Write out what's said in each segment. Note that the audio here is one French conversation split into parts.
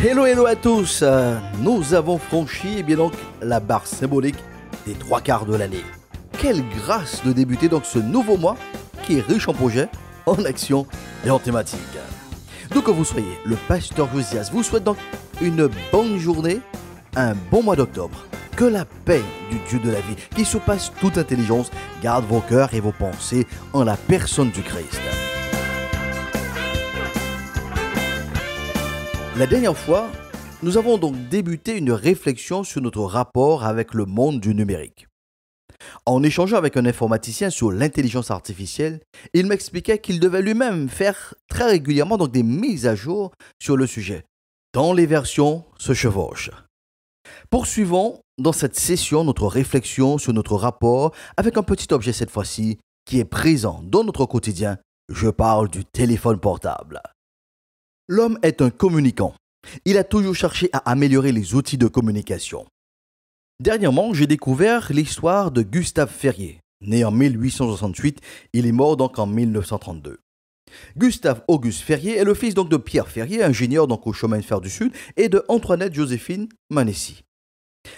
Hello, hello à tous. Nous avons franchi donc la barre symbolique des trois quarts de l'année. Quelle grâce de débuter donc ce nouveau mois qui est riche en projets, en actions et en thématiques. D'où que vous soyez, le pasteur Josias vous souhaite donc une bonne journée, un bon mois d'octobre. Que la paix du Dieu de la vie, qui surpasse toute intelligence, garde vos cœurs et vos pensées en la personne du Christ. La dernière fois, nous avons donc débuté une réflexion sur notre rapport avec le monde du numérique. En échangeant avec un informaticien sur l'intelligence artificielle, il m'expliquait qu'il devait lui-même faire très régulièrement donc des mises à jour sur le sujet, tant les versions se chevauchent. Poursuivons dans cette session notre réflexion sur notre rapport avec un petit objet cette fois-ci qui est présent dans notre quotidien. Je parle du téléphone portable. L'homme est un communicant. Il a toujours cherché à améliorer les outils de communication. Dernièrement, j'ai découvert l'histoire de Gustave Ferrier. Né en 1868, il est mort donc en 1932. Gustave Auguste Ferrier est le fils donc de Pierre Ferrier, ingénieur donc au chemin de fer du Sud, et de Antoinette Joséphine Manessi.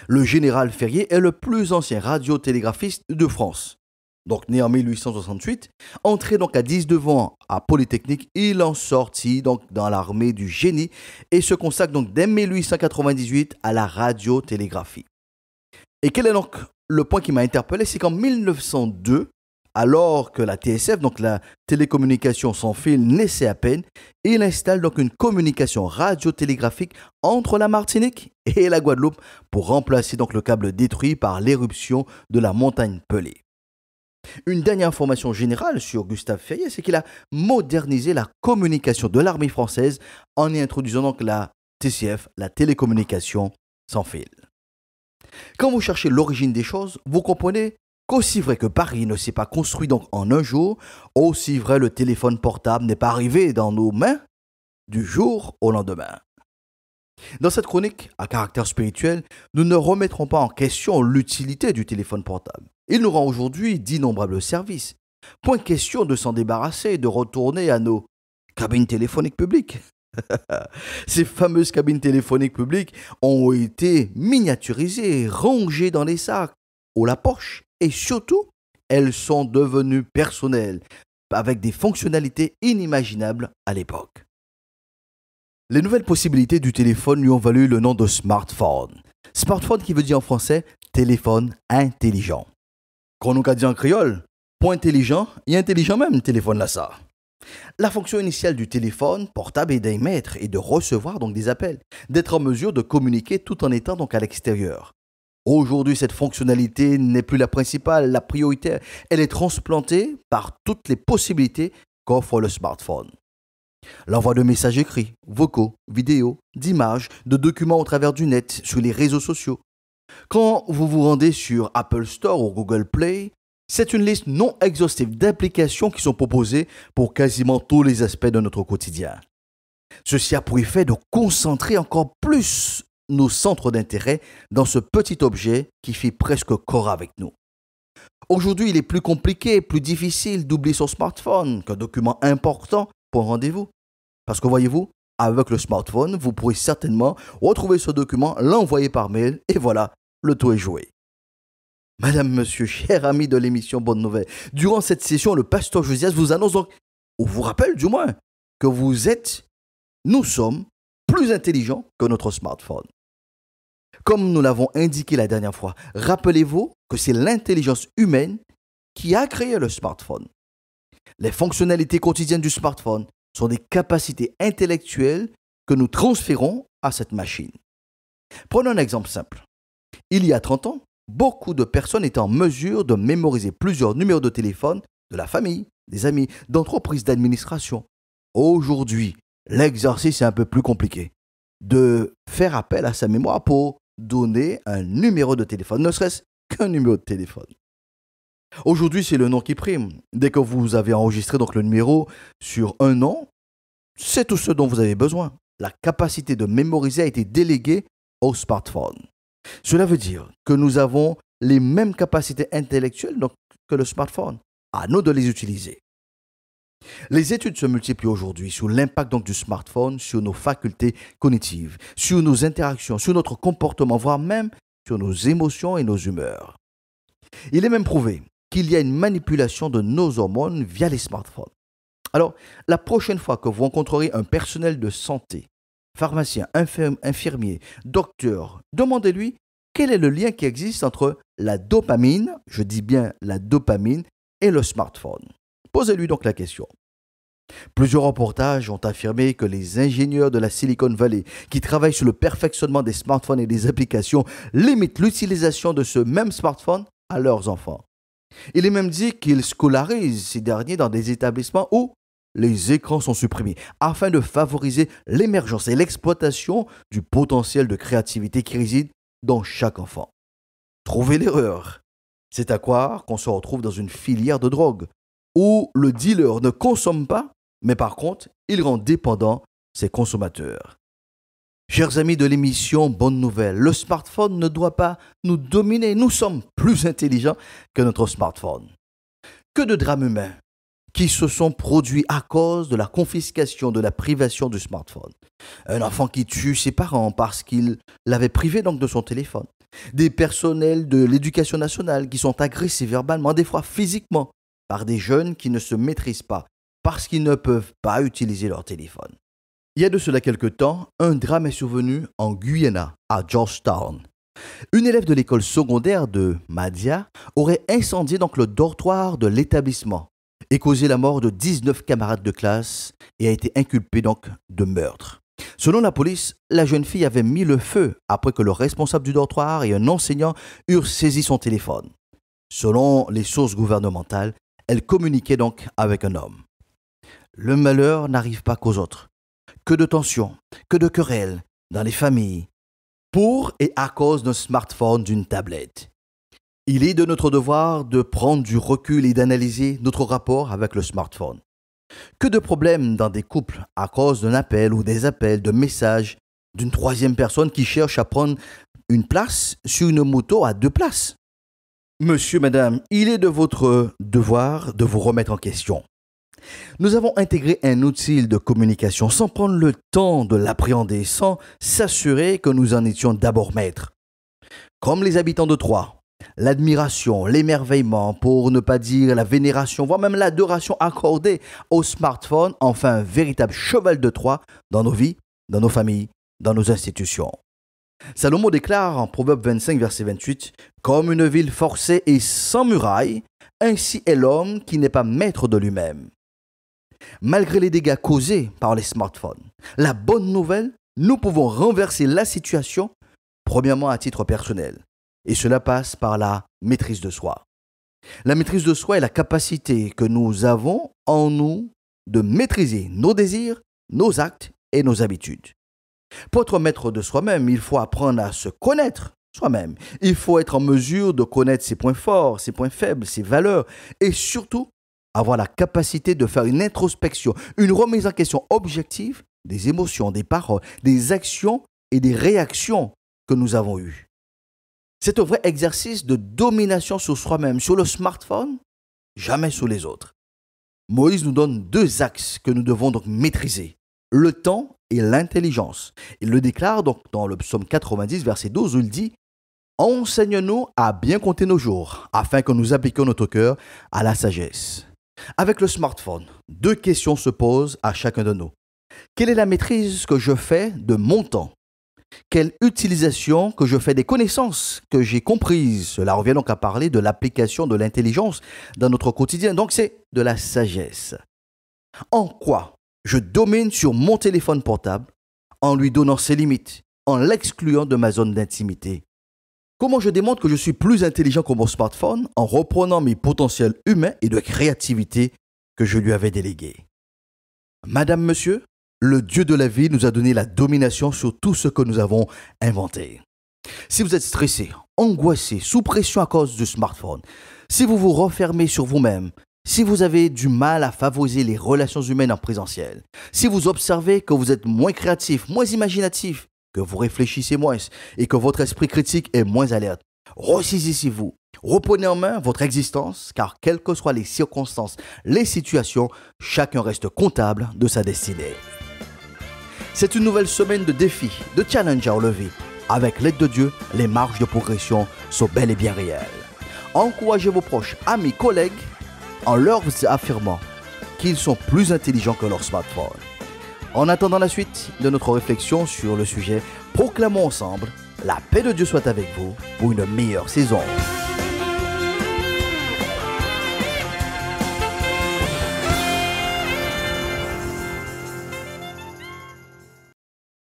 Le général Ferrier est le plus ancien radiotélégraphiste de France. Donc né en 1868, entré donc à 19 ans à Polytechnique, il en sortit donc dans l'armée du génie et se consacre donc dès 1898 à la radiotélégraphie. Et quel est donc le point qui m'a interpellé, c'est qu'en 1902, alors que la TSF, donc la télécommunication sans fil, naissait à peine, il installe donc une communication radiotélégraphique entre la Martinique et la Guadeloupe pour remplacer donc le câble détruit par l'éruption de la montagne Pelée. Une dernière information générale sur Gustave Ferrier, c'est qu'il a modernisé la communication de l'armée française en y introduisant donc la TCF, la télécommunication sans fil. Quand vous cherchez l'origine des choses, vous comprenez qu'aussi vrai que Paris ne s'est pas construit donc en un jour, aussi vrai le téléphone portable n'est pas arrivé dans nos mains du jour au lendemain. Dans cette chronique à caractère spirituel, nous ne remettrons pas en question l'utilité du téléphone portable. Il nous rend aujourd'hui d'innombrables services. Point question de s'en débarrasser et de retourner à nos cabines téléphoniques publiques. Ces fameuses cabines téléphoniques publiques ont été miniaturisées, rangées dans les sacs, ou la poche, et surtout, elles sont devenues personnelles, avec des fonctionnalités inimaginables à l'époque. Les nouvelles possibilités du téléphone lui ont valu le nom de smartphone. Smartphone qui veut dire en français téléphone intelligent. Quand nous dit en créole, point intelligent et intelligent même, téléphone là ça. La fonction initiale du téléphone portable est d'émettre et de recevoir donc des appels, d'être en mesure de communiquer tout en étant donc à l'extérieur. Aujourd'hui, cette fonctionnalité n'est plus la principale, la prioritaire. Elle est transplantée par toutes les possibilités qu'offre le smartphone. L'envoi de messages écrits, vocaux, vidéos, d'images, de documents au travers du net, sur les réseaux sociaux. Quand vous vous rendez sur Apple Store ou Google Play, c'est une liste non exhaustive d'applications qui sont proposées pour quasiment tous les aspects de notre quotidien. Ceci a pour effet de concentrer encore plus nos centres d'intérêt dans ce petit objet qui fait presque corps avec nous. Aujourd'hui, il est plus compliqué, plus difficile d'oublier son smartphone qu'un document important pour un rendez-vous. Parce que voyez-vous, avec le smartphone, vous pourrez certainement retrouver ce document, l'envoyer par mail et voilà, le tout est joué. Madame, monsieur, cher ami de l'émission Bonne Nouvelle, durant cette session, le pasteur Josias vous annonce donc, ou vous rappelle du moins, que nous sommes plus intelligents que notre smartphone. Comme nous l'avons indiqué la dernière fois, rappelez-vous que c'est l'intelligence humaine qui a créé le smartphone. Les fonctionnalités quotidiennes du smartphone sont des capacités intellectuelles que nous transférons à cette machine. Prenons un exemple simple. Il y a 30 ans, beaucoup de personnes étaient en mesure de mémoriser plusieurs numéros de téléphone de la famille, des amis, d'entreprises d'administration. Aujourd'hui, l'exercice est un peu plus compliqué. De faire appel à sa mémoire pour donner un numéro de téléphone, ne serait-ce qu'un numéro de téléphone. Aujourd'hui, c'est le nom qui prime. Dès que vous avez enregistré donc le numéro sur un nom, c'est tout ce dont vous avez besoin. La capacité de mémoriser a été déléguée au smartphone. Cela veut dire que nous avons les mêmes capacités intellectuelles donc, que le smartphone. À nous de les utiliser. Les études se multiplient aujourd'hui sur l'impact donc du smartphone sur nos facultés cognitives, sur nos interactions, sur notre comportement, voire même sur nos émotions et nos humeurs. Il est même prouvé qu'il y a une manipulation de nos hormones via les smartphones. Alors, la prochaine fois que vous rencontrerez un personnel de santé, pharmacien, infirmier, docteur, demandez-lui quel est le lien qui existe entre la dopamine, je dis bien la dopamine, et le smartphone. Posez-lui donc la question. Plusieurs reportages ont affirmé que les ingénieurs de la Silicon Valley qui travaillent sur le perfectionnement des smartphones et des applications limitent l'utilisation de ce même smartphone à leurs enfants. Il est même dit qu'ils scolarisent ces derniers dans des établissements où les écrans sont supprimés afin de favoriser l'émergence et l'exploitation du potentiel de créativité qui réside dans chaque enfant. Trouvez l'erreur. C'est à croire qu'on se retrouve dans une filière de drogue où le dealer ne consomme pas, mais par contre, il rend dépendant ses consommateurs. Chers amis de l'émission Bonne Nouvelle, le smartphone ne doit pas nous dominer. Nous sommes plus intelligents que notre smartphone. Que de drames humains qui se sont produits à cause de la confiscation, de la privation du smartphone. Un enfant qui tue ses parents parce qu'il l'avait privé donc de son téléphone. Des personnels de l'éducation nationale qui sont agressés verbalement, des fois physiquement, par des jeunes qui ne se maîtrisent pas parce qu'ils ne peuvent pas utiliser leur téléphone. Il y a de cela quelque temps, un drame est survenu en Guyana, à Georgetown. Une élève de l'école secondaire de Madhya aurait incendié donc le dortoir de l'établissement et causé la mort de 19 camarades de classe et a été inculpée donc de meurtre. Selon la police, la jeune fille avait mis le feu après que le responsable du dortoir et un enseignant eurent saisi son téléphone. Selon les sources gouvernementales, elle communiquait donc avec un homme. Le malheur n'arrive pas qu'aux autres. Que de tensions, que de querelles dans les familles, pour et à cause d'un smartphone, d'une tablette. Il est de notre devoir de prendre du recul et d'analyser notre rapport avec le smartphone. Que de problèmes dans des couples à cause d'un appel ou des appels, de messages d'une troisième personne qui cherche à prendre une place sur une moto à 2 places. Monsieur, madame, il est de votre devoir de vous remettre en question. Nous avons intégré un outil de communication sans prendre le temps de l'appréhender, sans s'assurer que nous en étions d'abord maîtres. Comme les habitants de Troie, l'admiration, l'émerveillement, pour ne pas dire la vénération, voire même l'adoration accordée au smartphone en fait un véritable cheval de Troie dans nos vies, dans nos familles, dans nos institutions. Salomon déclare en Proverbe 25, verset 28, « Comme une ville forcée et sans muraille, ainsi est l'homme qui n'est pas maître de lui-même. » Malgré les dégâts causés par les smartphones, la bonne nouvelle, nous pouvons renverser la situation, premièrement à titre personnel. Et cela passe par la maîtrise de soi. La maîtrise de soi est la capacité que nous avons en nous de maîtriser nos désirs, nos actes et nos habitudes. Pour être maître de soi-même, il faut apprendre à se connaître soi-même. Il faut être en mesure de connaître ses points forts, ses points faibles, ses valeurs et surtout avoir la capacité de faire une introspection, une remise en question objective des émotions, des paroles, des actions et des réactions que nous avons eues. C'est un vrai exercice de domination sur soi-même, sur le smartphone, jamais sur les autres. Moïse nous donne 2 axes que nous devons donc maîtriser, le temps et l'intelligence. Il le déclare donc dans le psaume 90, verset 12, où il dit « Enseigne-nous à bien compter nos jours, afin que nous appliquions notre cœur à la sagesse. » Avec le smartphone, 2 questions se posent à chacun de nous. Quelle est la maîtrise que je fais de mon temps ? Quelle utilisation que je fais des connaissances que j'ai comprises? Cela revient donc à parler de l'application de l'intelligence dans notre quotidien. Donc c'est de la sagesse. En quoi je domine sur mon téléphone portable en lui donnant ses limites, en l'excluant de ma zone d'intimité? Comment je démontre que je suis plus intelligent que mon smartphone en reprenant mes potentiels humains et de créativité que je lui avais délégués? Madame, monsieur, le Dieu de la vie nous a donné la domination sur tout ce que nous avons inventé. Si vous êtes stressé, angoissé, sous pression à cause du smartphone, si vous vous refermez sur vous-même, si vous avez du mal à favoriser les relations humaines en présentiel, si vous observez que vous êtes moins créatif, moins imaginatif, que vous réfléchissez moins et que votre esprit critique est moins alerte, ressaisissez-vous Reprenez en main votre existence, car quelles que soient les circonstances, les situations, chacun reste comptable de sa destinée. C'est une nouvelle semaine de défis, de challenges à relever. Avec l'aide de Dieu, les marges de progression sont bel et bien réelles. Encouragez vos proches, amis, collègues en leur affirmant qu'ils sont plus intelligents que leur smartphone. En attendant la suite de notre réflexion sur le sujet, proclamons ensemble: la paix de Dieu soit avec vous pour une meilleure saison.